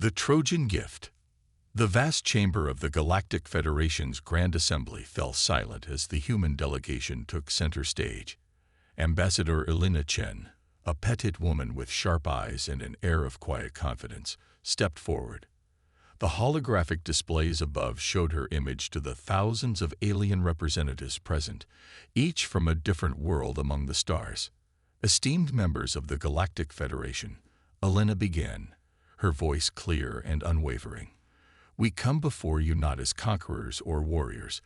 The Trojan Gift. The vast chamber of the Galactic Federation's Grand Assembly fell silent as the human delegation took center stage. Ambassador Elena Chen, a petite woman with sharp eyes and an air of quiet confidence, stepped forward. The holographic displays above showed her image to the thousands of alien representatives present, each from a different world among the stars. Esteemed members of the Galactic Federation, Elena began, her voice clear and unwavering. We come before you not as conquerors or warriors,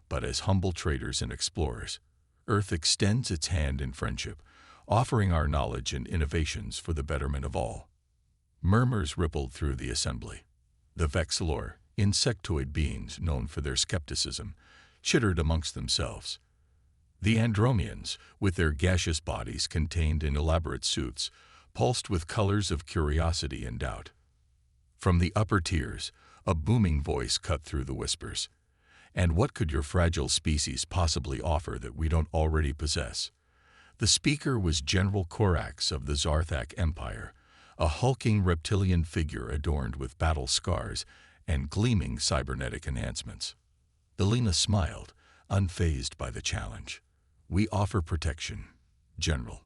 but as humble traders and explorers. Earth extends its hand in friendship, offering our knowledge and innovations for the betterment of all. Murmurs rippled through the assembly. The Vexillor, insectoid beings known for their skepticism, chittered amongst themselves. The Andromeans, with their gaseous bodies contained in elaborate suits, pulsed with colors of curiosity and doubt. From the upper tiers, a booming voice cut through the whispers. And what could your fragile species possibly offer that we don't already possess? The speaker was General Corax of the Zarthak Empire, a hulking reptilian figure adorned with battle scars and gleaming cybernetic enhancements. Elena smiled, unfazed by the challenge. We offer protection, General,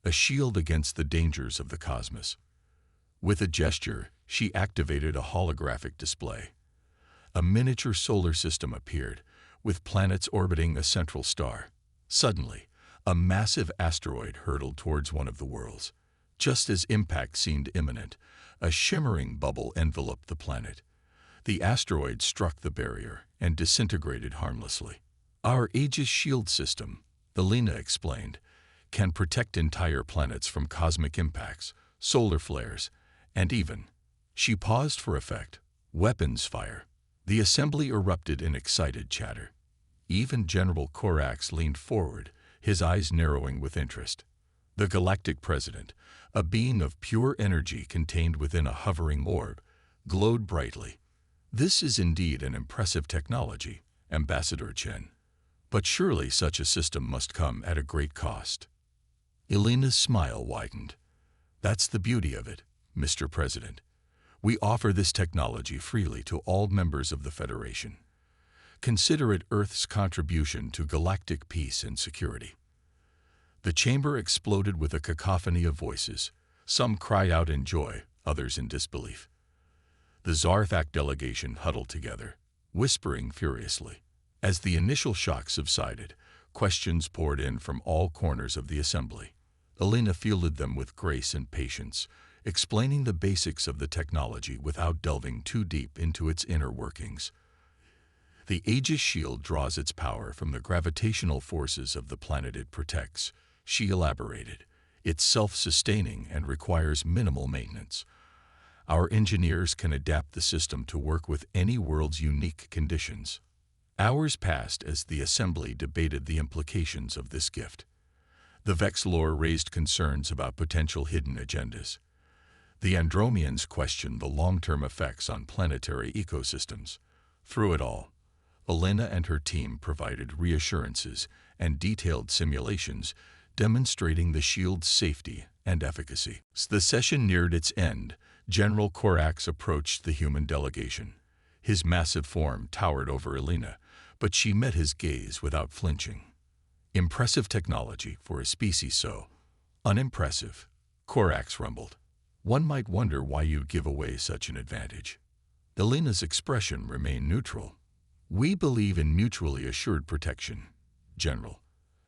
a shield against the dangers of the cosmos. With a gesture, she activated a holographic display. A miniature solar system appeared, with planets orbiting a central star. Suddenly, a massive asteroid hurtled towards one of the worlds. Just as impact seemed imminent, a shimmering bubble enveloped the planet. The asteroid struck the barrier and disintegrated harmlessly. Our Aegis shield system, Elena explained, can protect entire planets from cosmic impacts, solar flares, and even, she paused for effect, weapons fire. The assembly erupted in excited chatter. Even General Corax leaned forward, his eyes narrowing with interest. The Galactic President, a being of pure energy contained within a hovering orb, glowed brightly. This is indeed an impressive technology, Ambassador Chen. But surely such a system must come at a great cost. Elena's smile widened. That's the beauty of it, Mr. President. We offer this technology freely to all members of the Federation. Consider it Earth's contribution to galactic peace and security. The chamber exploded with a cacophony of voices. Some cried out in joy, others in disbelief. The Zarthak delegation huddled together, whispering furiously. As the initial shock subsided, questions poured in from all corners of the assembly. Elena fielded them with grace and patience, explaining the basics of the technology without delving too deep into its inner workings. The Aegis shield draws its power from the gravitational forces of the planet it protects, she elaborated. It's self-sustaining and requires minimal maintenance. Our engineers can adapt the system to work with any world's unique conditions. Hours passed as the assembly debated the implications of this gift. The Vexillor raised concerns about potential hidden agendas. The Andromeans questioned the long-term effects on planetary ecosystems. Through it all, Elena and her team provided reassurances and detailed simulations demonstrating the shield's safety and efficacy. As the session neared its end, General Corax approached the human delegation. His massive form towered over Elena, but she met his gaze without flinching. Impressive technology for a species so unimpressive, Corax rumbled. One might wonder why you'd give away such an advantage. Elena's expression remained neutral. We believe in mutually assured protection, General.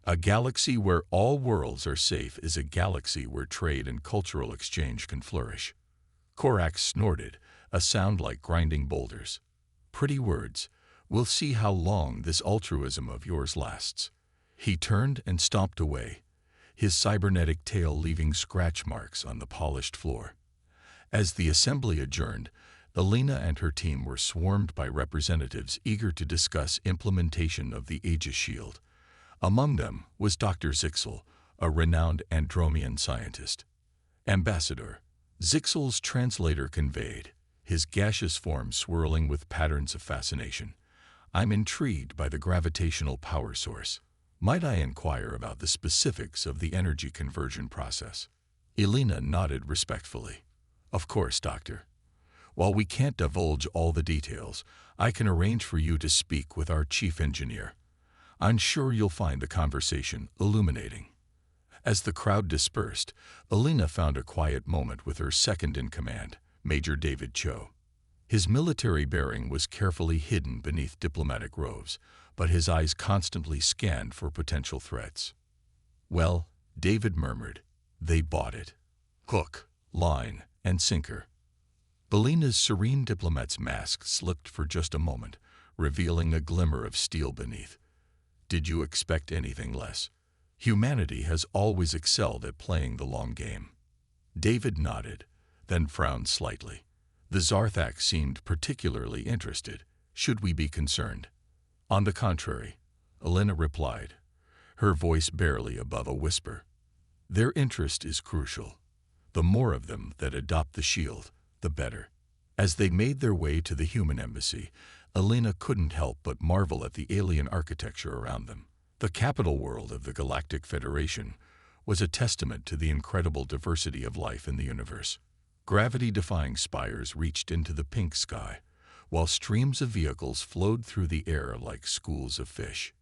A galaxy where all worlds are safe is a galaxy where trade and cultural exchange can flourish. Corax snorted, a sound like grinding boulders. Pretty words. We'll see how long this altruism of yours lasts. He turned and stomped away, his cybernetic tail leaving scratch marks on the polished floor. As the assembly adjourned, Elena and her team were swarmed by representatives eager to discuss implementation of the Aegis shield. Among them was Dr. Zixel, a renowned Andromean scientist. Ambassador, Zixel's translator conveyed, his gaseous form swirling with patterns of fascination. I'm intrigued by the gravitational power source. Might I inquire about the specifics of the energy conversion process? Elena nodded respectfully. Of course, Doctor. While we can't divulge all the details, I can arrange for you to speak with our chief engineer. I'm sure you'll find the conversation illuminating." As the crowd dispersed, Alina found a quiet moment with her second-in-command, Major David Cho. His military bearing was carefully hidden beneath diplomatic robes, but his eyes constantly scanned for potential threats. "Well," David murmured, "they bought it. Hook, line, and sinker." Alina's serene diplomat's mask slipped for just a moment, revealing a glimmer of steel beneath. "Did you expect anything less? Humanity has always excelled at playing the long game." David nodded, then frowned slightly. The Zarthak seemed particularly interested. "Should we be concerned?" "On the contrary," Alina replied, her voice barely above a whisper. "Their interest is crucial. The more of them that adopt the shield, the better." As they made their way to the human embassy, Alina couldn't help but marvel at the alien architecture around them. The capital world of the Galactic Federation was a testament to the incredible diversity of life in the universe. Gravity-defying spires reached into the pink sky, while streams of vehicles flowed through the air like schools of fish.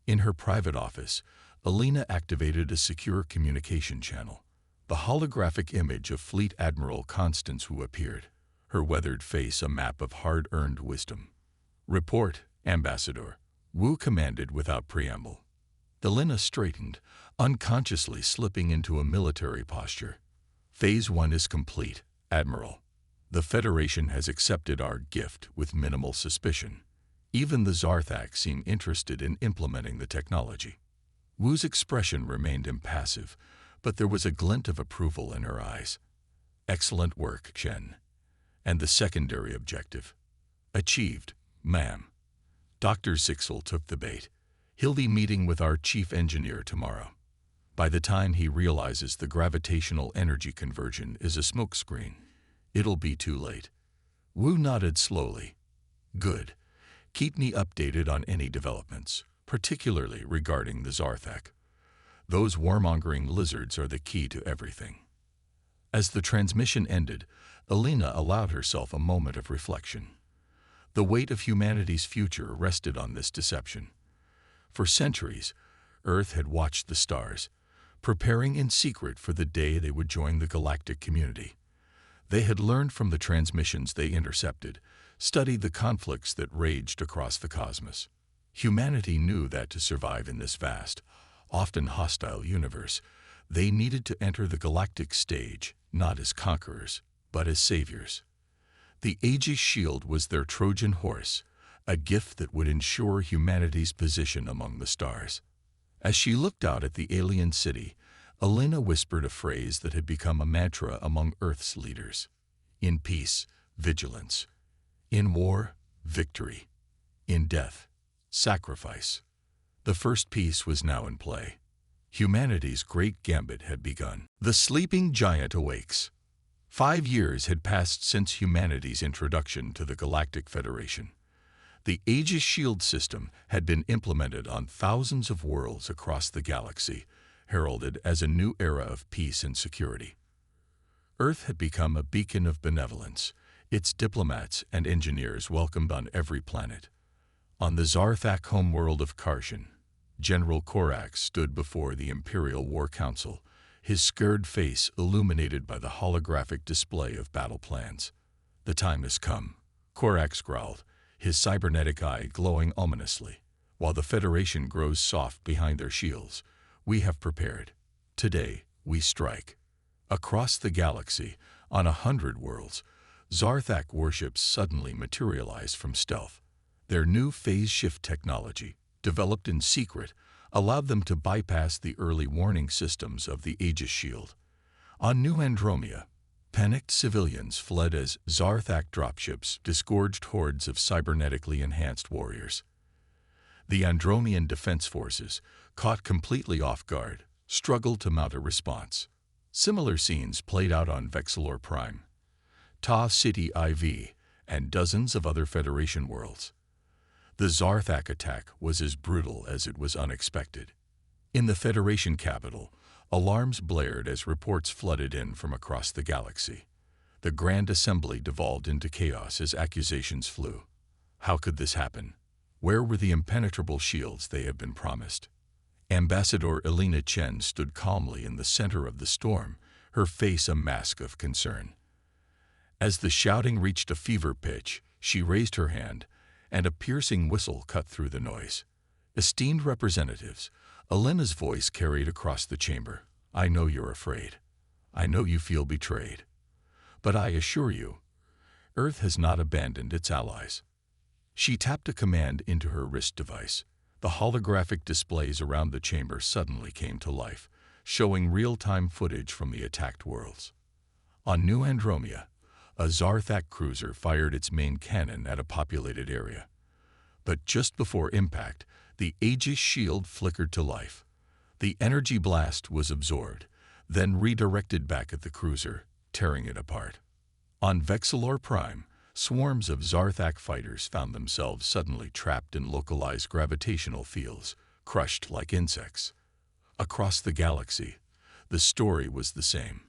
In her private office, Alina activated a secure communication channel. The holographic image of Fleet Admiral Constance Wu appeared, her weathered face a map of hard-earned wisdom. "Report, Ambassador," Wu commanded without preamble. Alina straightened, unconsciously slipping into a military posture. "Phase 1 is complete, Admiral. The Federation has accepted our gift with minimal suspicion. Even the Zarthak seem interested in implementing the technology." Wu's expression remained impassive, but there was a glint of approval in her eyes. "Excellent work, Chen. And the secondary objective?" "Achieved, ma'am." Dr. Zixel took the bait. "He'll be meeting with our chief engineer tomorrow. By the time he realizes the gravitational energy conversion is a smokescreen, it'll be too late." Wu nodded slowly. "Good. Keep me updated on any developments, particularly regarding the Zarthak. Those warmongering lizards are the key to everything." As the transmission ended, Alina allowed herself a moment of reflection. The weight of humanity's future rested on this deception. For centuries, Earth had watched the stars, preparing in secret for the day they would join the galactic community. They had learned from the transmissions they intercepted, studied the conflicts that raged across the cosmos. Humanity knew that to survive in this vast, often hostile universe, they needed to enter the galactic stage not as conquerors, but as saviors. The Aegis Shield was their Trojan horse, a gift that would ensure humanity's position among the stars. As she looked out at the alien city, Alina whispered a phrase that had become a mantra among Earth's leaders. "In peace, vigilance. In war, victory. In death, sacrifice." The first piece was now in play. Humanity's great gambit had begun. The sleeping giant awakes. 5 years had passed since humanity's introduction to the Galactic Federation. The Aegis Shield system had been implemented on thousands of worlds across the galaxy, heralded as a new era of peace and security. Earth had become a beacon of benevolence, its diplomats and engineers welcomed on every planet. On the Zarthak homeworld of Karshan, General Korax stood before the Imperial War Council, his scared face illuminated by the holographic display of battle plans. "The time has come," Korax growled, his cybernetic eye glowing ominously. "While the Federation grows soft behind their shields, we have prepared. Today, we strike." Across the galaxy, on 100 worlds, Zarthak warships suddenly materialized from stealth. Their new phase shift technology, developed in secret, allowed them to bypass the early warning systems of the Aegis Shield. On New Andromeda, panicked civilians fled as Zarthak dropships disgorged hordes of cybernetically enhanced warriors. The Andromean defense forces, caught completely off guard, struggled to mount a response. Similar scenes played out on Vexilor Prime, Ta City IV, and dozens of other Federation worlds. The Zarthak attack was as brutal as it was unexpected. In the Federation capital, alarms blared as reports flooded in from across the galaxy. The Grand Assembly devolved into chaos as accusations flew. How could this happen? Where were the impenetrable shields they had been promised? Ambassador Elena Chen stood calmly in the center of the storm, her face a mask of concern. As the shouting reached a fever pitch, she raised her hand, and a piercing whistle cut through the noise. Esteemed representatives, Elena's voice carried across the chamber. I know you're afraid. I know you feel betrayed. But I assure you, Earth has not abandoned its allies. She tapped a command into her wrist device. The holographic displays around the chamber suddenly came to life, showing real-time footage from the attacked worlds. On New Andromeda, a Zarthak cruiser fired its main cannon at a populated area. But just before impact, the Aegis shield flickered to life. The energy blast was absorbed, then redirected back at the cruiser, tearing it apart. On Vexilor Prime, swarms of Zarthak fighters found themselves suddenly trapped in localized gravitational fields, crushed like insects. Across the galaxy, the story was the same.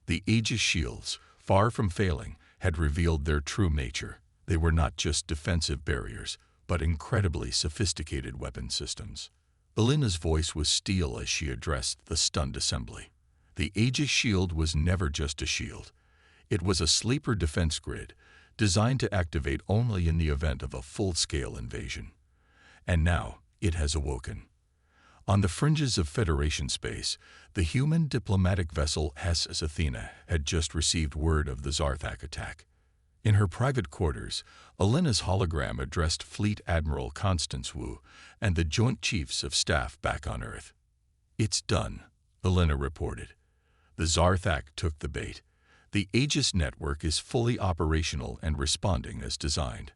The Aegis shields, far from failing, had revealed their true nature. They were not just defensive barriers, but incredibly sophisticated weapon systems. Elena's voice was steel as she addressed the stunned assembly. The Aegis shield was never just a shield. It was a sleeper defense grid, designed to activate only in the event of a full-scale invasion. And now, it has awoken. On the fringes of Federation space, the human diplomatic vessel SS Athena had just received word of the Zarthak attack. In her private quarters, Elena's hologram addressed Fleet Admiral Constance Wu and the Joint Chiefs of Staff back on Earth. It's done, Elena reported. The Zarthak took the bait. The Aegis network is fully operational and responding as designed.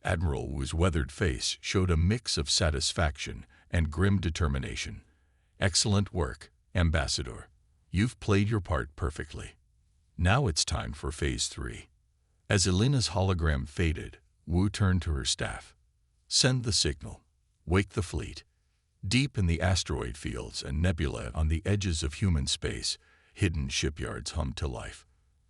Admiral Wu's weathered face showed a mix of satisfaction and grim determination. Excellent work, Ambassador. You've played your part perfectly. Now it's time for Phase 3. As Elena's hologram faded, Wu turned to her staff. Send the signal. Wake the fleet. Deep in the asteroid fields and nebula on the edges of human space, hidden shipyards hummed to life.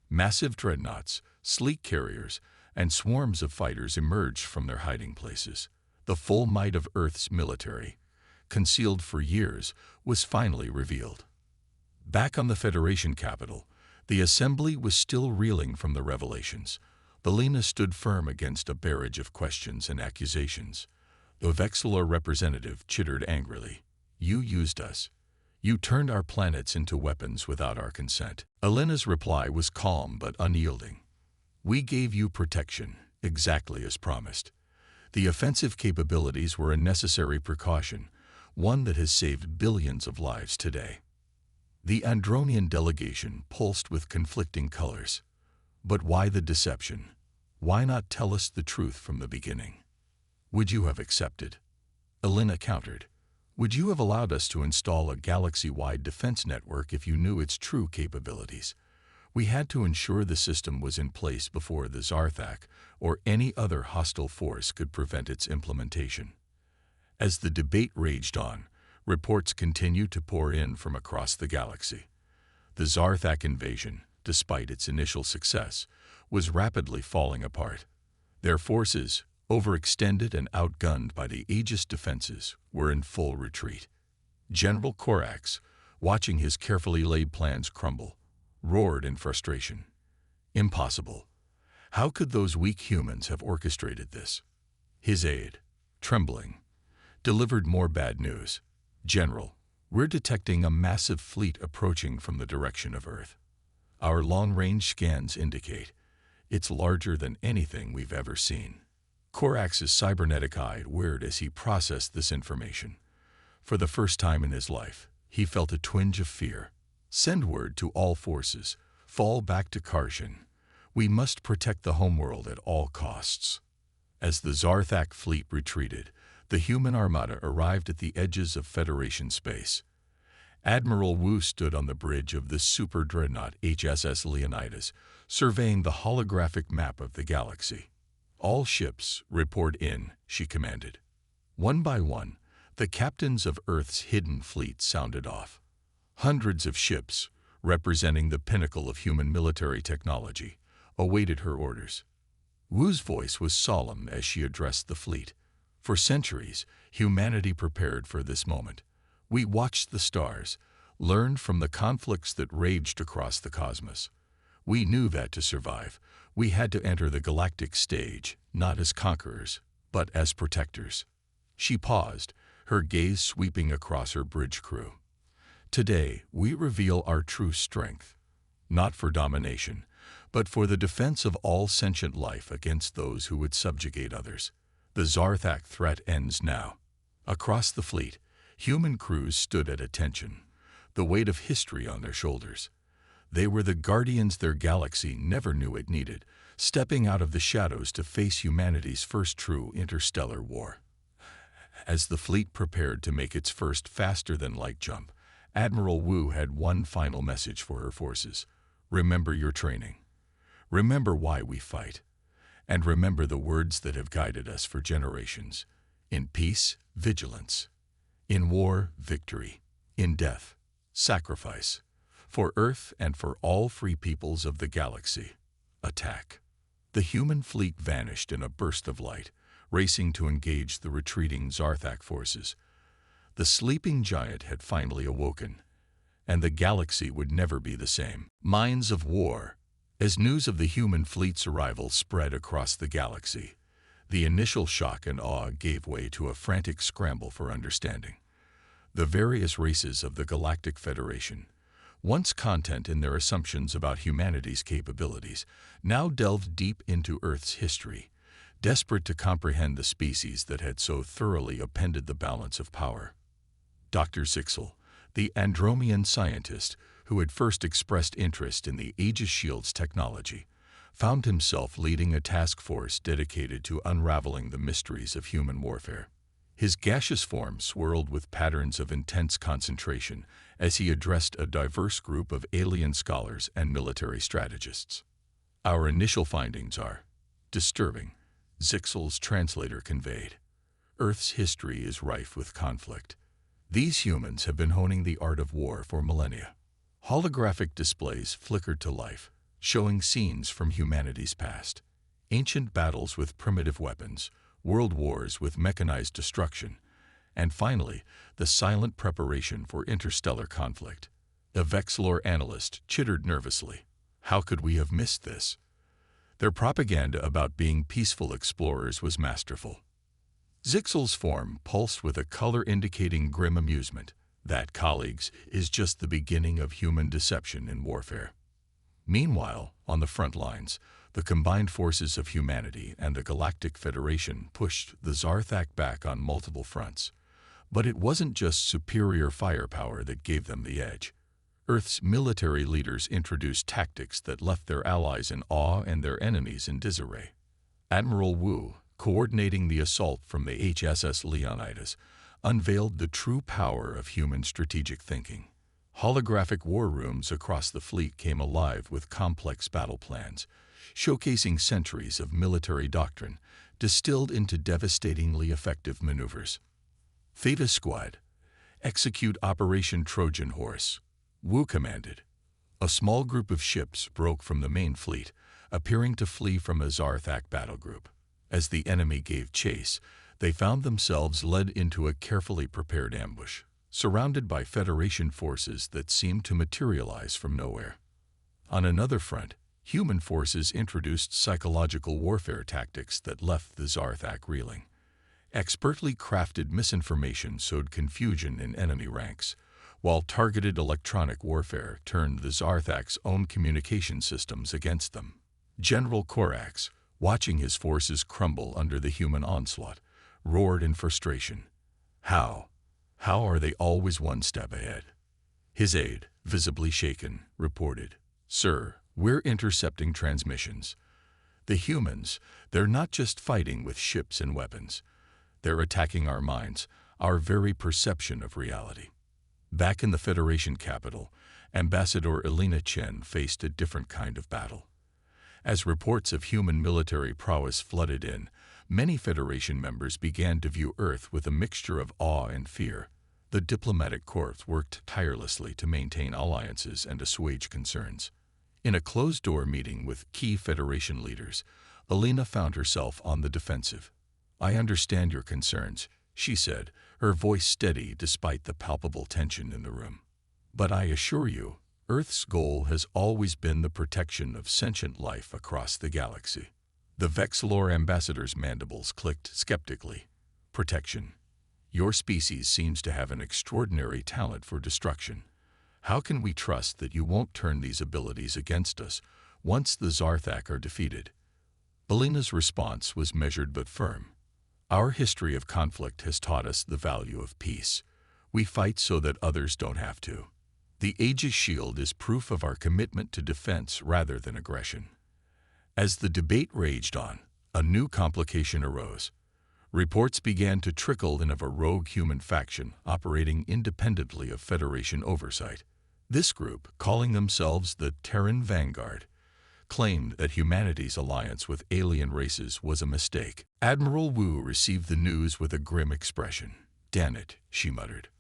Massive dreadnoughts, sleek carriers, and swarms of fighters emerged from their hiding places. The full might of Earth's military, concealed for years, was finally revealed. Back on the Federation capital, the assembly was still reeling from the revelations. Elena stood firm against a barrage of questions and accusations. The Vexilor representative chittered angrily. You used us. You turned our planets into weapons without our consent. Elena's reply was calm but unyielding. We gave you protection, exactly as promised. The offensive capabilities were a necessary precaution, one that has saved billions of lives today. The Andronian delegation pulsed with conflicting colors. But why the deception? Why not tell us the truth from the beginning? Would you have accepted? Elena countered. Would you have allowed us to install a galaxy-wide defense network if you knew its true capabilities? We had to ensure the system was in place before the Zarthak or any other hostile force could prevent its implementation. As the debate raged on, reports continued to pour in from across the galaxy. The Zarthak invasion, despite its initial success, was rapidly falling apart. Their forces, overextended and outgunned by the Aegis defenses, were in full retreat. General Korax, watching his carefully laid plans crumble, roared in frustration. Impossible. How could those weak humans have orchestrated this? His aide, trembling, delivered more bad news. General, we're detecting a massive fleet approaching from the direction of Earth. Our long-range scans indicate it's larger than anything we've ever seen. Korax's cybernetic eye whirred as he processed this information. For the first time in his life, he felt a twinge of fear. Send word to all forces. Fall back to Karshan. We must protect the homeworld at all costs. As the Zarthak fleet retreated, the human armada arrived at the edges of Federation space. Admiral Wu stood on the bridge of the super dreadnought HSS Leonidas, surveying the holographic map of the galaxy. All ships, report in, she commanded. One by one, the captains of Earth's hidden fleet sounded off. Hundreds of ships, representing the pinnacle of human military technology, awaited her orders. Wu's voice was solemn as she addressed the fleet. For centuries, humanity prepared for this moment. We watched the stars, learned from the conflicts that raged across the cosmos. We knew that to survive, we had to enter the galactic stage, not as conquerors, but as protectors. She paused, her gaze sweeping across her bridge crew. Today, we reveal our true strength, not for domination, but for the defense of all sentient life against those who would subjugate others. The Zarthak threat ends now. Across the fleet, human crews stood at attention, the weight of history on their shoulders. They were the guardians their galaxy never knew it needed, stepping out of the shadows to face humanity's first true interstellar war. As the fleet prepared to make its first faster-than-light jump, Admiral Wu had one final message for her forces. Remember your training. Remember why we fight. And remember the words that have guided us for generations. In peace, vigilance. In war, victory. In death, sacrifice. For Earth and for all free peoples of the galaxy, attack. The human fleet vanished in a burst of light, racing to engage the retreating Zarthak forces. The sleeping giant had finally awoken, and the galaxy would never be the same. Minds of war. As news of the human fleet's arrival spread across the galaxy, the initial shock and awe gave way to a frantic scramble for understanding. The various races of the Galactic Federation, once content in their assumptions about humanity's capabilities, now delved deep into Earth's history, desperate to comprehend the species that had so thoroughly upended the balance of power. Dr. Zixel, the Andromean scientist who had first expressed interest in the Aegis Shield's technology, found himself leading a task force dedicated to unraveling the mysteries of human warfare. His gaseous form swirled with patterns of intense concentration as he addressed a diverse group of alien scholars and military strategists. Our initial findings are disturbing, Zixel's translator conveyed. Earth's history is rife with conflict. These humans have been honing the art of war for millennia. Holographic displays flickered to life, showing scenes from humanity's past. Ancient battles with primitive weapons, world wars with mechanized destruction, and finally, the silent preparation for interstellar conflict. A Vexlor analyst chittered nervously. How could we have missed this? Their propaganda about being peaceful explorers was masterful. Zixel's form pulsed with a color indicating grim amusement. That, colleagues, is just the beginning of human deception in warfare. Meanwhile, on the front lines, the combined forces of humanity and the Galactic Federation pushed the Zarthak back on multiple fronts. But it wasn't just superior firepower that gave them the edge. Earth's military leaders introduced tactics that left their allies in awe and their enemies in disarray. Admiral Wu, coordinating the assault from the HSS Leonidas, unveiled the true power of human strategic thinking. Holographic war rooms across the fleet came alive with complex battle plans, showcasing centuries of military doctrine distilled into devastatingly effective maneuvers. Theta Squad, execute Operation Trojan Horse, Wu commanded. A small group of ships broke from the main fleet, appearing to flee from a Zarthak battle group. As the enemy gave chase, they found themselves led into a carefully prepared ambush, surrounded by Federation forces that seemed to materialize from nowhere. On another front, human forces introduced psychological warfare tactics that left the Zarthak reeling. Expertly crafted misinformation sowed confusion in enemy ranks, while targeted electronic warfare turned the Zarthak's own communication systems against them. General Korax, watching his forces crumble under the human onslaught, roared in frustration. How are they always one step ahead? His aide, visibly shaken, reported, "Sir, we're intercepting transmissions. The humans, they're not just fighting with ships and weapons. They're attacking our minds, our very perception of reality." Back in the Federation capital, Ambassador Elena Chen faced a different kind of battle. As reports of human military prowess flooded in, many Federation members began to view Earth with a mixture of awe and fear. The diplomatic corps worked tirelessly to maintain alliances and assuage concerns. In a closed-door meeting with key Federation leaders, Alina found herself on the defensive. "I understand your concerns," she said, her voice steady despite the palpable tension in the room. "But I assure you, Earth's goal has always been the protection of sentient life across the galaxy." The Vexilor ambassador's mandibles clicked skeptically. "Protection? Your species seems to have an extraordinary talent for destruction. How can we trust that you won't turn these abilities against us once the Zarthak are defeated?" Alina's response was measured but firm. "Our history of conflict has taught us the value of peace. We fight so that others don't have to. The Aegis Shield is proof of our commitment to defense rather than aggression." As the debate raged on, a new complication arose. Reports began to trickle in of a rogue human faction operating independently of Federation oversight. This group, calling themselves the Terran Vanguard, claimed that humanity's alliance with alien races was a mistake. Admiral Wu received the news with a grim expression. "Damn it," she muttered.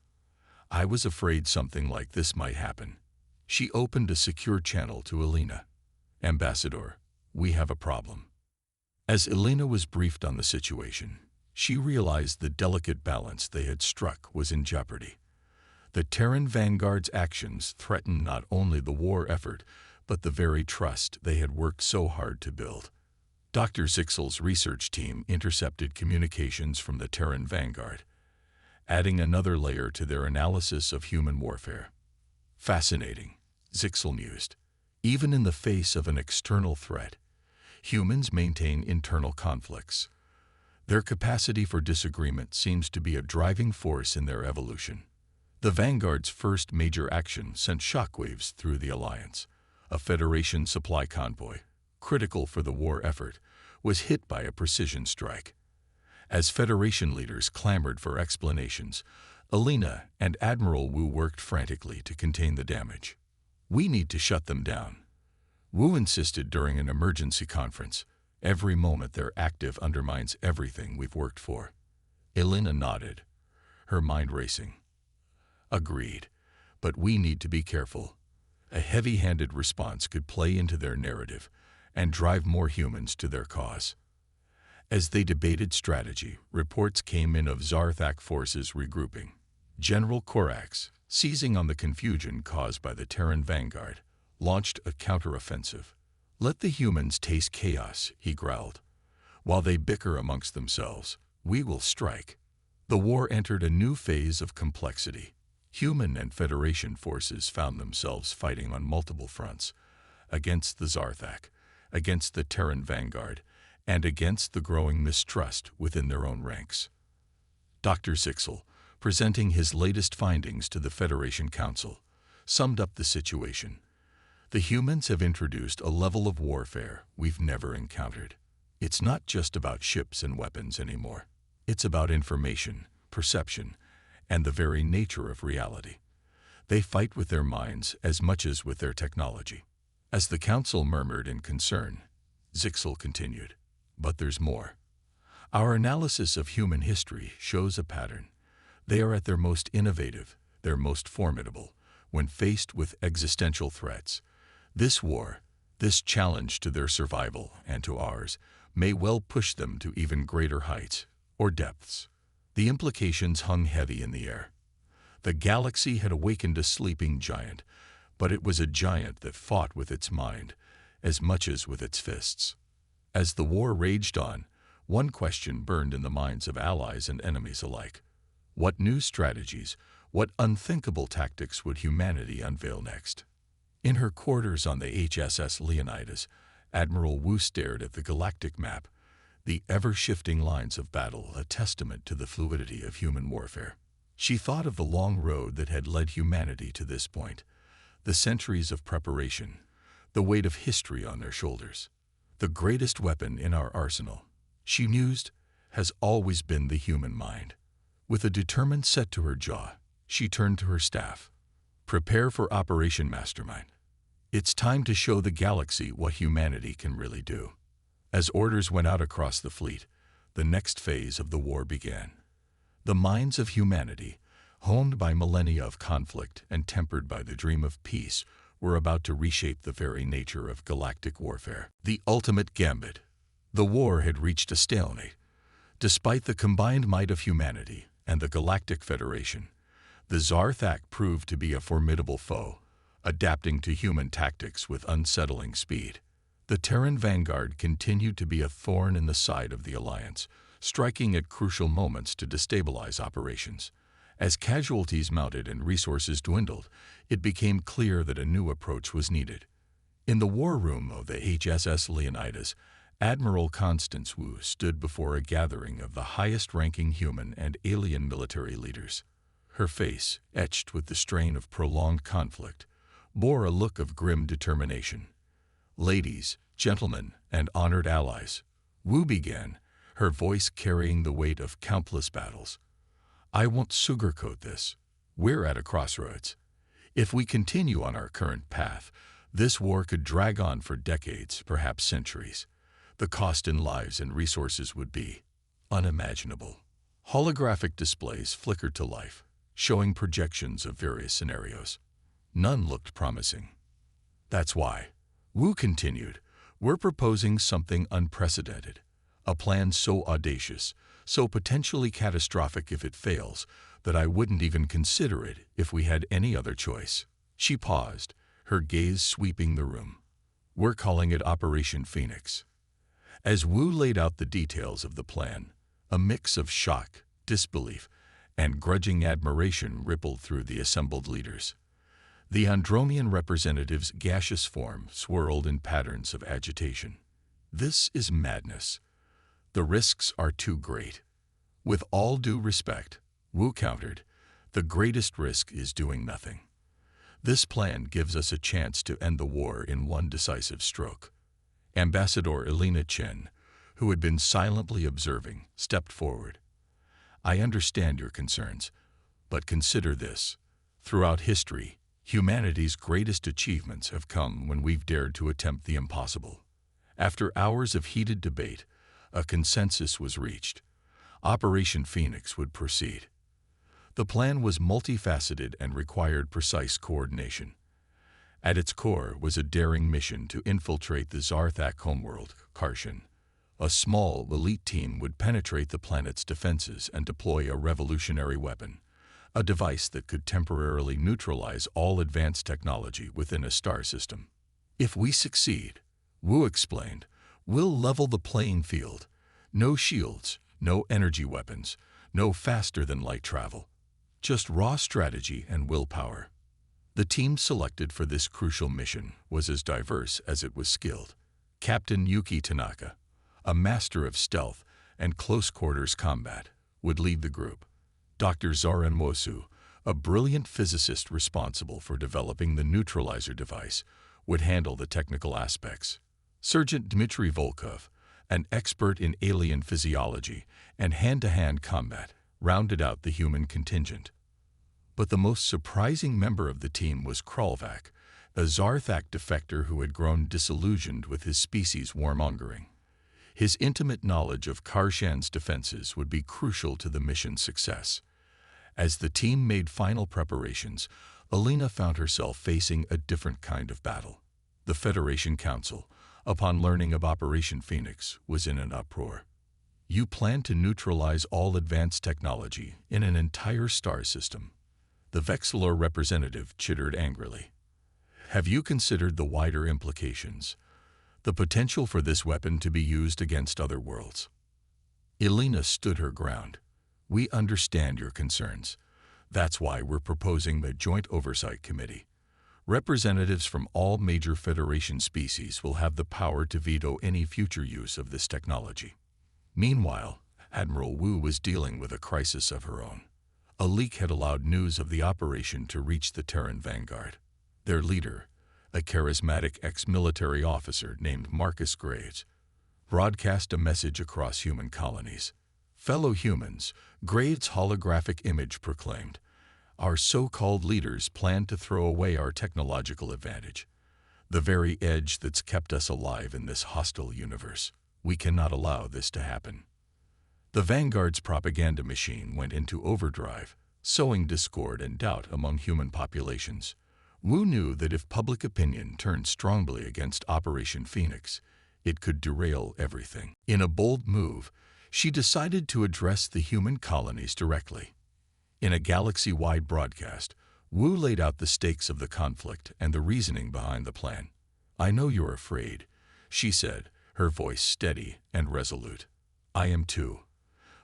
"I was afraid something like this might happen." She opened a secure channel to Alina. "Ambassador, we have a problem." As Alina was briefed on the situation, she realized the delicate balance they had struck was in jeopardy. The Terran Vanguard's actions threatened not only the war effort, but the very trust they had worked so hard to build. Dr. Zixel's research team intercepted communications from the Terran Vanguard, adding another layer to their analysis of human warfare. "Fascinating," Zixel mused. "Even in the face of an external threat, humans maintain internal conflicts. Their capacity for disagreement seems to be a driving force in their evolution." The Vanguard's first major action sent shockwaves through the Alliance. A Federation supply convoy, critical for the war effort, was hit by a precision strike. As Federation leaders clamored for explanations, Alina and Admiral Wu worked frantically to contain the damage. "We need to shut them down," Wu insisted during an emergency conference. "Every moment they're active undermines everything we've worked for." Alina nodded, her mind racing. "Agreed, but we need to be careful. A heavy-handed response could play into their narrative and drive more humans to their cause." As they debated strategy, reports came in of Zarthak forces regrouping. General Korax, seizing on the confusion caused by the Terran Vanguard, launched a counteroffensive. "Let the humans taste chaos," he growled. "While they bicker amongst themselves, we will strike." The war entered a new phase of complexity. Human and Federation forces found themselves fighting on multiple fronts, against the Zarthak, against the Terran Vanguard, and against the growing mistrust within their own ranks. Dr. Zixel, presenting his latest findings to the Federation Council, summed up the situation. "The humans have introduced a level of warfare we've never encountered. It's not just about ships and weapons anymore. It's about information, perception, and the very nature of reality. They fight with their minds as much as with their technology." As the council murmured in concern, Zixel continued, "But there's more. Our analysis of human history shows a pattern. They are at their most innovative, their most formidable, when faced with existential threats. This war, this challenge to their survival and to ours, may well push them to even greater heights or depths." The implications hung heavy in the air. The galaxy had awakened a sleeping giant, but it was a giant that fought with its mind as much as with its fists. As the war raged on, one question burned in the minds of allies and enemies alike. What new strategies, what unthinkable tactics would humanity unveil next? In her quarters on the HSS Leonidas, Admiral Wu stared at the galactic map, the ever-shifting lines of battle a testament to the fluidity of human warfare. She thought of the long road that had led humanity to this point, the centuries of preparation, the weight of history on their shoulders. "The greatest weapon in our arsenal," she mused, "has always been the human mind." With a determined set to her jaw, she turned to her staff. "Prepare for Operation Mastermind. It's time to show the galaxy what humanity can really do." As orders went out across the fleet, the next phase of the war began. The minds of humanity, honed by millennia of conflict and tempered by the dream of peace, were about to reshape the very nature of galactic warfare. The ultimate gambit. The war had reached a stalemate. Despite the combined might of humanity and the Galactic Federation, the Zarthak proved to be a formidable foe, adapting to human tactics with unsettling speed. The Terran vanguard continued to be a thorn in the side of the Alliance, striking at crucial moments to destabilize operations. As casualties mounted and resources dwindled, it became clear that a new approach was needed. In the war room of the HSS Leonidas, Admiral Constance Wu stood before a gathering of the highest-ranking human and alien military leaders. Her face, etched with the strain of prolonged conflict, bore a look of grim determination. "Ladies, gentlemen, and honored allies," Wu began, her voice carrying the weight of countless battles. "I won't sugarcoat this. We're at a crossroads. If we continue on our current path, this war could drag on for decades, perhaps centuries. The cost in lives and resources would be unimaginable." Holographic displays flickered to life, showing projections of various scenarios. None looked promising. "That's why," Wu continued, "we're proposing something unprecedented. A plan so audacious, so potentially catastrophic if it fails, that I wouldn't even consider it if we had any other choice." She paused, her gaze sweeping the room. "We're calling it Operation Phoenix." As Wu laid out the details of the plan, a mix of shock, disbelief, and grudging admiration rippled through the assembled leaders. The Andromean representative's gaseous form swirled in patterns of agitation. "This is madness. The risks are too great." "With all due respect," Wu countered, "the greatest risk is doing nothing. This plan gives us a chance to end the war in one decisive stroke." Ambassador Elena Chen, who had been silently observing, stepped forward. "I understand your concerns, but consider this. Throughout history, humanity's greatest achievements have come when we've dared to attempt the impossible." After hours of heated debate, a consensus was reached. Operation Phoenix would proceed. The plan was multifaceted and required precise coordination. At its core was a daring mission to infiltrate the Zarthak homeworld, Karshan. A small, elite team would penetrate the planet's defenses and deploy a revolutionary weapon, a device that could temporarily neutralize all advanced technology within a star system. "If we succeed," Wu explained, "we'll level the playing field. No shields, no energy weapons, no faster-than-light travel. Just raw strategy and willpower." The team selected for this crucial mission was as diverse as it was skilled. Captain Yuki Tanaka, a master of stealth and close-quarters combat, would lead the group. Dr. Zoran Mosu, a brilliant physicist responsible for developing the neutralizer device, would handle the technical aspects. Sergeant Dmitry Volkov, an expert in alien physiology and hand-to-hand combat, rounded out the human contingent. But the most surprising member of the team was Kralvak, a Zarthak defector who had grown disillusioned with his species' warmongering. His intimate knowledge of Karshan's defenses would be crucial to the mission's success. As the team made final preparations, Elena found herself facing a different kind of battle. The Federation Council, upon learning of Operation Phoenix, was in an uproar. "You plan to neutralize all advanced technology in an entire star system." The Vexilor representative chittered angrily. "Have you considered the wider implications? The potential for this weapon to be used against other worlds?" Elena stood her ground. "We understand your concerns. That's why we're proposing the Joint Oversight Committee. Representatives from all major Federation species will have the power to veto any future use of this technology." Meanwhile, Admiral Wu was dealing with a crisis of her own. A leak had allowed news of the operation to reach the Terran vanguard. Their leader, a charismatic ex-military officer named Marcus Graves, broadcast a message across human colonies. "Fellow humans," Graves' holographic image proclaimed, "our so-called leaders plan to throw away our technological advantage, the very edge that's kept us alive in this hostile universe. We cannot allow this to happen." The Vanguard's propaganda machine went into overdrive, sowing discord and doubt among human populations. Wu knew that if public opinion turned strongly against Operation Phoenix, it could derail everything. In a bold move, she decided to address the human colonies directly. In a galaxy-wide broadcast, Wu laid out the stakes of the conflict and the reasoning behind the plan. "I know you're afraid," she said, her voice steady and resolute. "I am too.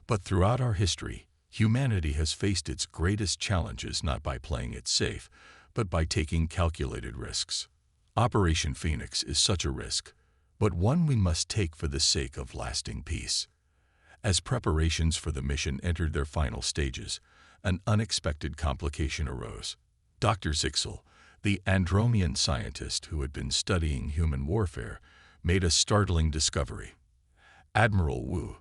But throughout our history, humanity has faced its greatest challenges not by playing it safe, but by taking calculated risks. Operation Phoenix is such a risk, but one we must take for the sake of lasting peace." As preparations for the mission entered their final stages, an unexpected complication arose. Dr. Zixel, the Andromean scientist who had been studying human warfare, made a startling discovery. "Admiral Wu,"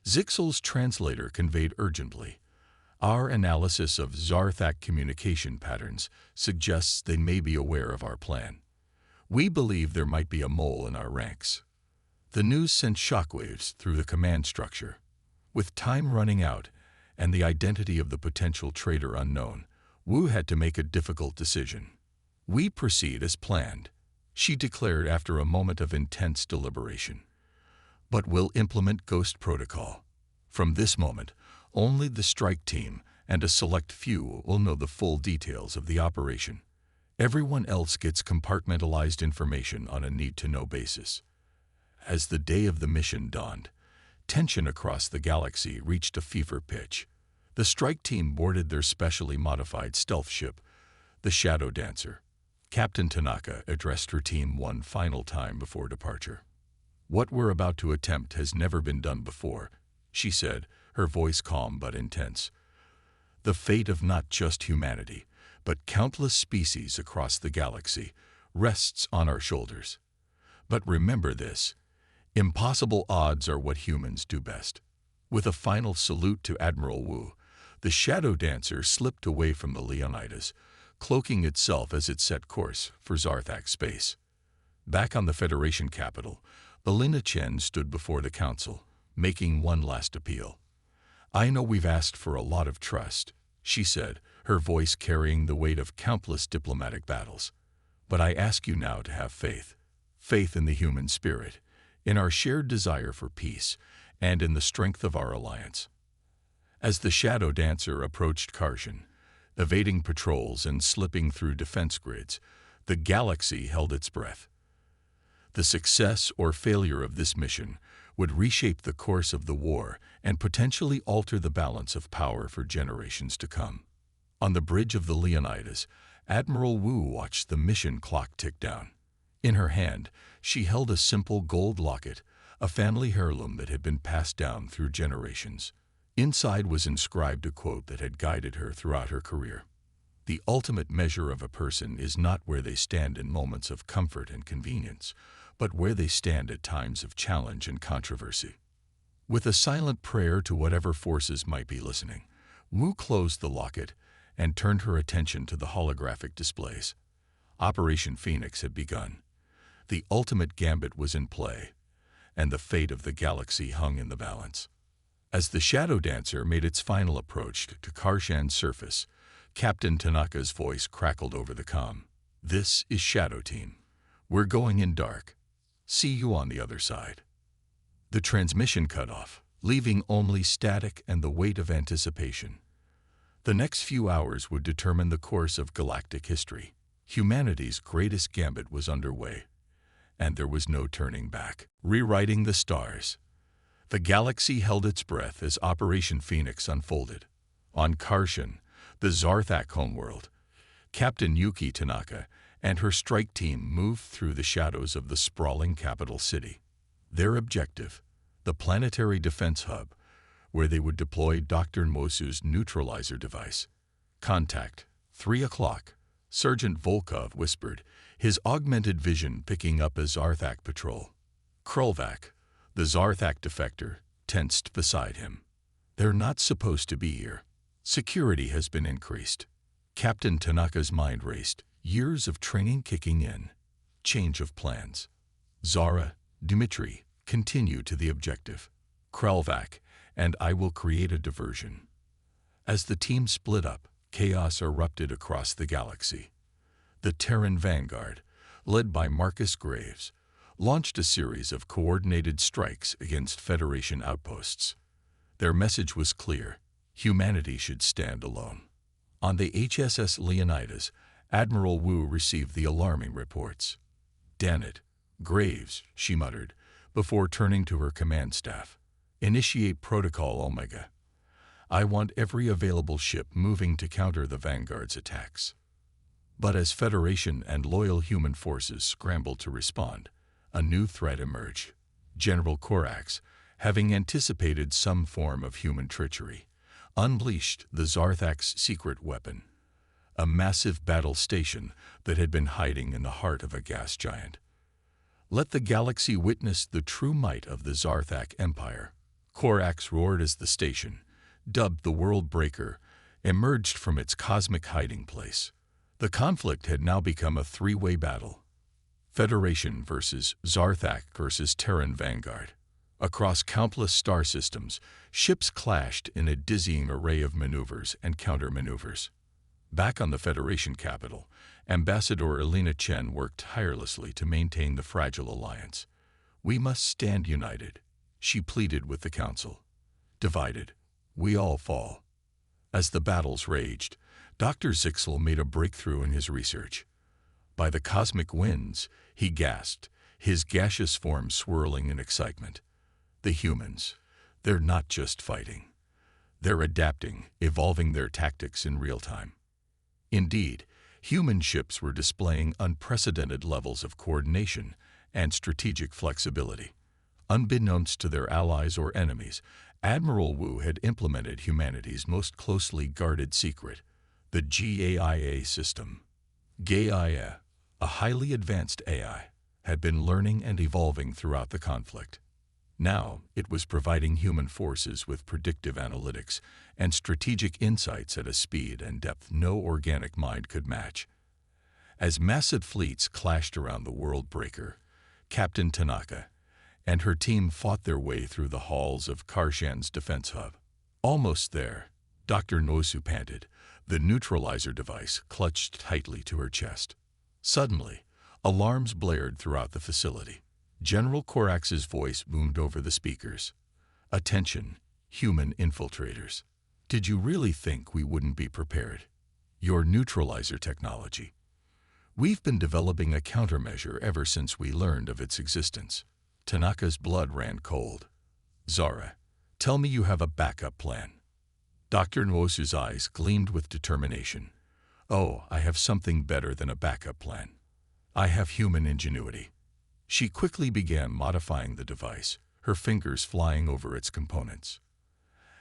Zixel's translator conveyed urgently, "our analysis of Zarthak communication patterns suggests they may be aware of our plan. We believe there might be a mole in our ranks." The news sent shockwaves through the command structure. With time running out and the identity of the potential traitor unknown, Wu had to make a difficult decision. "We proceed as planned," she declared after a moment of intense deliberation. "But we'll implement Ghost Protocol. From this moment, only the strike team and a select few will know the full details of the operation. Everyone else gets compartmentalized information on a need-to-know basis." As the day of the mission dawned, tension across the galaxy reached a fever pitch. The strike team boarded their specially modified stealth ship, the Shadow Dancer. Captain Tanaka addressed her team one final time before departure. "What we're about to attempt has never been done before," she said, her voice calm but intense. "The fate of not just humanity, but countless species across the galaxy rests on our shoulders. But remember this: impossible odds are what humans do best." With a final salute to Admiral Wu, the Shadow Dancer slipped away from the Leonidas, cloaking itself as it set course for Zarthak space. Back on the Federation capital, Elena Chen stood before the council, making one last appeal. "I know we've asked for a lot of trust," she said, her voice carrying the weight of countless diplomatic battles. "But I ask you now to have faith. Faith in the human spirit, in our shared desire for peace, and in the strength of our alliance." As the Shadow Dancer approached Karshan, evading patrols and slipping through defense grids, the galaxy held its breath. The success or failure of this mission would reshape the course of the war and potentially alter the balance of power for generations to come. On the bridge of the Leonidas, Admiral Wu watched the mission clock tick down. In her hand, she held a simple gold locket, a family heirloom that had been passed down through generations. Inside was inscribed a quote that had guided her throughout her career. "The ultimate measure of a person is not where they stand in moments of comfort and convenience, but where they stand at times of challenge and controversy." With a silent prayer to whatever forces might be listening, Wu closed the locket and turned her attention to the holographic displays. Operation Phoenix had begun. The ultimate gambit was in play, and the fate of the galaxy hung in the balance. As the Shadow Dancer made its final approach to Karshan's surface, Captain Tanaka's voice crackled over the comm. "This is Shadow Team. We're going in dark. See you on the other side." The transmission cut off, leaving only static and the weight of anticipation. The next few hours would determine the course of galactic history. Humanity's greatest gambit was underway, and there was no turning back. Rewriting the stars. The galaxy held its breath as Operation Phoenix unfolded. On Karshan, the Zarthak homeworld, Captain Yuki Tanaka and her strike team moved through the shadows of the sprawling capital city. Their objective, the planetary defense hub, where they would deploy Dr. Mosu's neutralizer device. "Contact, 3 o'clock, Sergeant Volkov whispered, his augmented vision picking up a Zarthak patrol. Krulvak, the Zarthak defector, tensed beside him. "They're not supposed to be here. Security has been increased." Captain Tanaka's mind raced, years of training kicking in. Change of plans. "Zara, Dmitri, continue to the objective. Krulvak, and I will create a diversion." As the team split up, chaos erupted across the galaxy. The Terran Vanguard, led by Marcus Graves, launched a series of coordinated strikes against Federation outposts. Their message was clear: humanity should stand alone. On the HSS Leonidas, Admiral Wu received the alarming reports. "Damn it, Graves," she muttered, before turning to her command staff. "Initiate Protocol Omega. I want every available ship moving to counter the Vanguard's attacks." But as Federation and loyal human forces scrambled to respond, a new threat emerged. General Corax, having anticipated some form of human treachery, unleashed the Zarthak's secret weapon, a massive battle station that had been hiding in the heart of a gas giant. Let the galaxy witness the true might of the Zarthak Empire. Corax roared as the station, dubbed the World Breaker, emerged from its cosmic hiding place. The conflict had now become a three-way battle: Federation versus Zarthak versus Terran Vanguard. Across countless star systems, ships clashed in a dizzying array of maneuvers and countermaneuvers. Back on the Federation capital, Ambassador Elena Chen worked tirelessly to maintain the fragile alliance. "We must stand united," she pleaded with the Council. "Divided, we all fall." As the battles raged, Dr. Zixel made a breakthrough in his research. "By the cosmic winds," he gasped, his gaseous form swirling in excitement. "The humans, they're not just fighting. They're adapting, evolving their tactics in real time." Indeed, human ships were displaying unprecedented levels of coordination and strategic flexibility. Unbeknownst to their allies or enemies, Admiral Wu had implemented humanity's most closely guarded secret, the GAIA system. GAIA, a highly advanced AI, had been learning and evolving throughout the conflict. Now, it was providing human forces with predictive analytics and strategic insights at a speed and depth no organic mind could match. As massive fleets clashed around the World Breaker, Captain Tanaka and her team fought their way through the halls of Karshan's defense hub. Almost there, Dr. Nosu panted, the neutralizer device clutched tightly to her chest. Suddenly, alarms blared throughout the facility. General Corax's voice boomed over the speakers. "Attention, human infiltrators. Did you really think we wouldn't be prepared? Your neutralizer technology. We've been developing a countermeasure ever since we learned of its existence." Tanaka's blood ran cold. "Zara, tell me you have a backup plan." Dr. Nwosu's eyes gleamed with determination. "Oh, I have something better than a backup plan. I have human ingenuity." She quickly began modifying the device, her fingers flying over its components.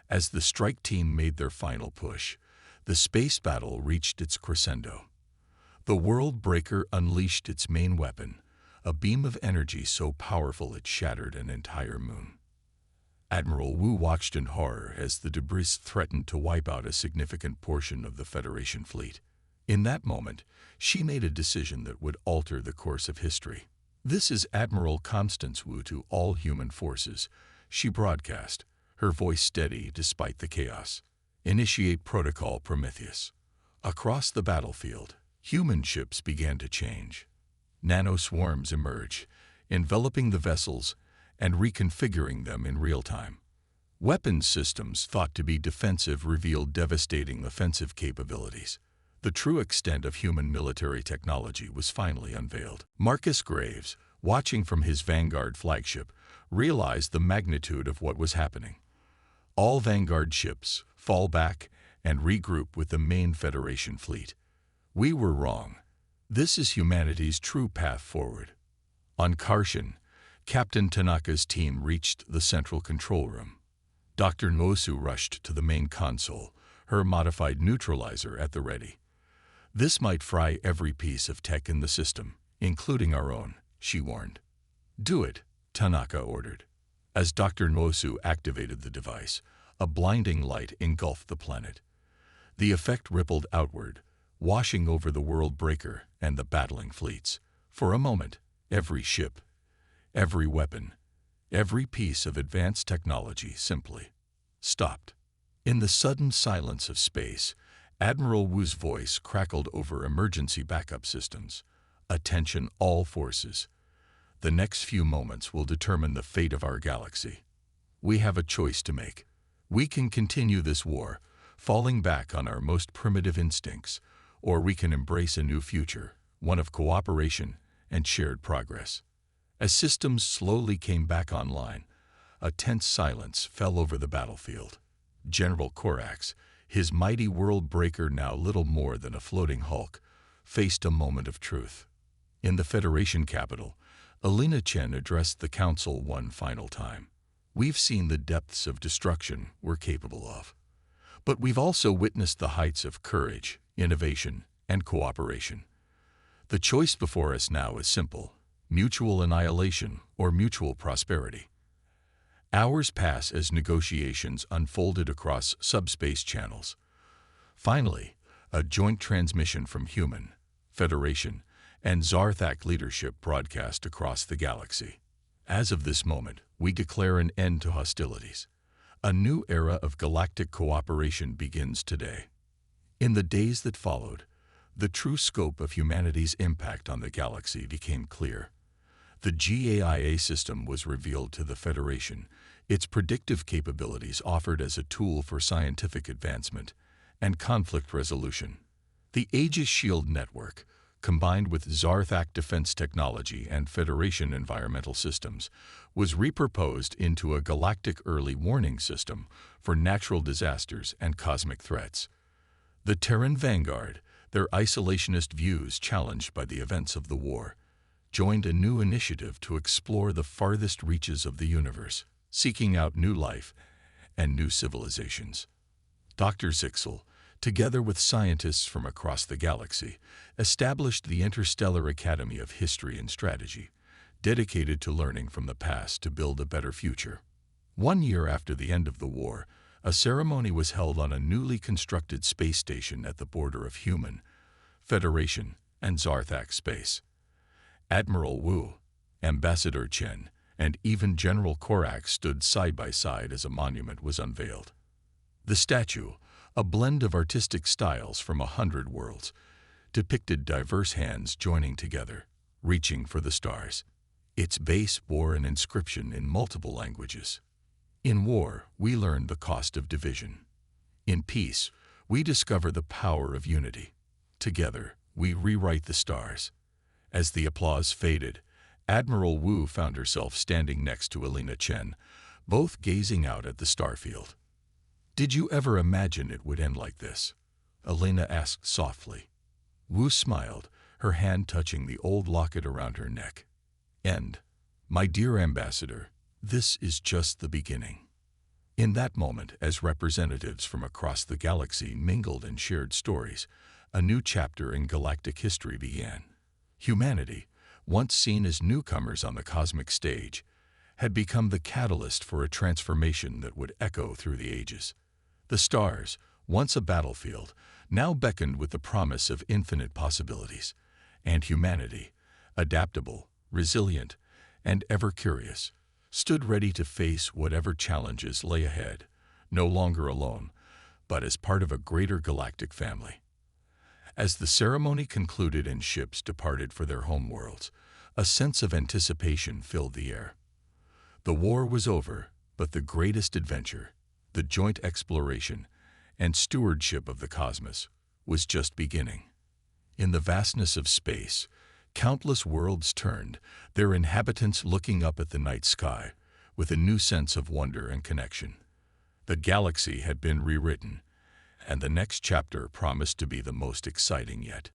As the strike team made their final push, the space battle reached its crescendo. The World Breaker unleashed its main weapon, a beam of energy so powerful it shattered an entire moon. Admiral Wu watched in horror as the debris threatened to wipe out a significant portion of the Federation fleet. In that moment, she made a decision that would alter the course of history. "This is Admiral Constance Wu to all human forces," she broadcast, her voice steady despite the chaos. "Initiate Protocol Prometheus." Across the battlefield, human ships began to change. Nanoswarms emerged, enveloping the vessels and reconfiguring them in real time. Weapons systems thought to be defensive revealed devastating offensive capabilities. The true extent of human military technology was finally unveiled. Marcus Graves, watching from his Vanguard flagship, realized the magnitude of what was happening. All Vanguard ships fall back and regroup with the main Federation fleet. We were wrong. This is humanity's true path forward. On Karshan, Captain Tanaka's team reached the central control room. Dr. Nwosu rushed to the main console, her modified neutralizer at the ready. "This might fry every piece of tech in the system, including our own," she warned. "Do it," Tanaka ordered. As Dr. Nwosu activated the device, a blinding light engulfed the planet. The effect rippled outward, washing over the World Breaker and the battling fleets. For a moment, every ship, every weapon, every piece of advanced technology simply stopped. In the sudden silence of space, Admiral Wu's voice crackled over emergency backup systems. Attention all forces. The next few moments will determine the fate of our galaxy. We have a choice to make. We can continue this war, falling back on our most primitive instincts, or we can embrace a new future, one of cooperation and shared progress. As systems slowly came back online, a tense silence fell over the battlefield. General Korax, his mighty world breaker now little more than a floating hulk, faced a moment of truth. In the Federation capital, Alina Chen addressed the council one final time. We've seen the depths of destruction we're capable of, but we've also witnessed the heights of courage, innovation, and cooperation. The choice before us now is simple: mutual annihilation or mutual prosperity. Hours pass as negotiations unfolded across subspace channels. Finally, a joint transmission from human, Federation, and Zarthak leadership broadcast across the galaxy. As of this moment, we declare an end to hostilities. A new era of galactic cooperation begins today. In the days that followed, the true scope of humanity's impact on the galaxy became clear. The GAIA system was revealed to the Federation, its predictive capabilities offered as a tool for scientific advancement and conflict resolution. The Aegis Shield Network, combined with Zarthak defense technology and Federation environmental systems, was repurposed into a galactic early warning system for natural disasters and cosmic threats. The Terran Vanguard, their isolationist views challenged by the events of the war, joined a new initiative to explore the farthest reaches of the universe, seeking out new life and new civilizations. Dr. Zixel, together with scientists from across the galaxy, established the Interstellar Academy of History and Strategy, dedicated to learning from the past to build a better future. 1 year after the end of the war, a ceremony was held on a newly constructed space station at the border of human, Federation, and Zarthak space. Admiral Wu, Ambassador Chen, and even General Korax stood side by side as a monument was unveiled. The statue, a blend of artistic styles from 100 worlds, depicted diverse hands joining together, reaching for the stars. Its base bore an inscription in multiple languages. In war, we learn the cost of division. In peace, we discover the power of unity. Together, we rewrite the stars. As the applause faded, Admiral Wu found herself standing next to Alina Chen, both gazing out at the starfield. "Did you ever imagine it would end like this?" Alina asked softly. Wu smiled, her hand touching the old locket around her neck. "And, my dear ambassador, this is just the beginning." In that moment, as representatives from across the galaxy mingled and shared stories, a new chapter in galactic history began. Humanity, once seen as newcomers on the cosmic stage, had become the catalyst for a transformation that would echo through the ages. The stars, once a battlefield, now beckoned with the promise of infinite possibilities, and humanity, adaptable, resilient, and ever curious, stood ready to face whatever challenges lay ahead, no longer alone, but as part of a greater galactic family. As the ceremony concluded and ships departed for their homeworlds, a sense of anticipation filled the air. The war was over, but the greatest adventure, the joint exploration and stewardship of the cosmos, was just beginning. In the vastness of space, countless worlds turned, their inhabitants looking up at the night sky with a new sense of wonder and connection. The galaxy had been rewritten, and the next chapter promised to be the most exciting yet.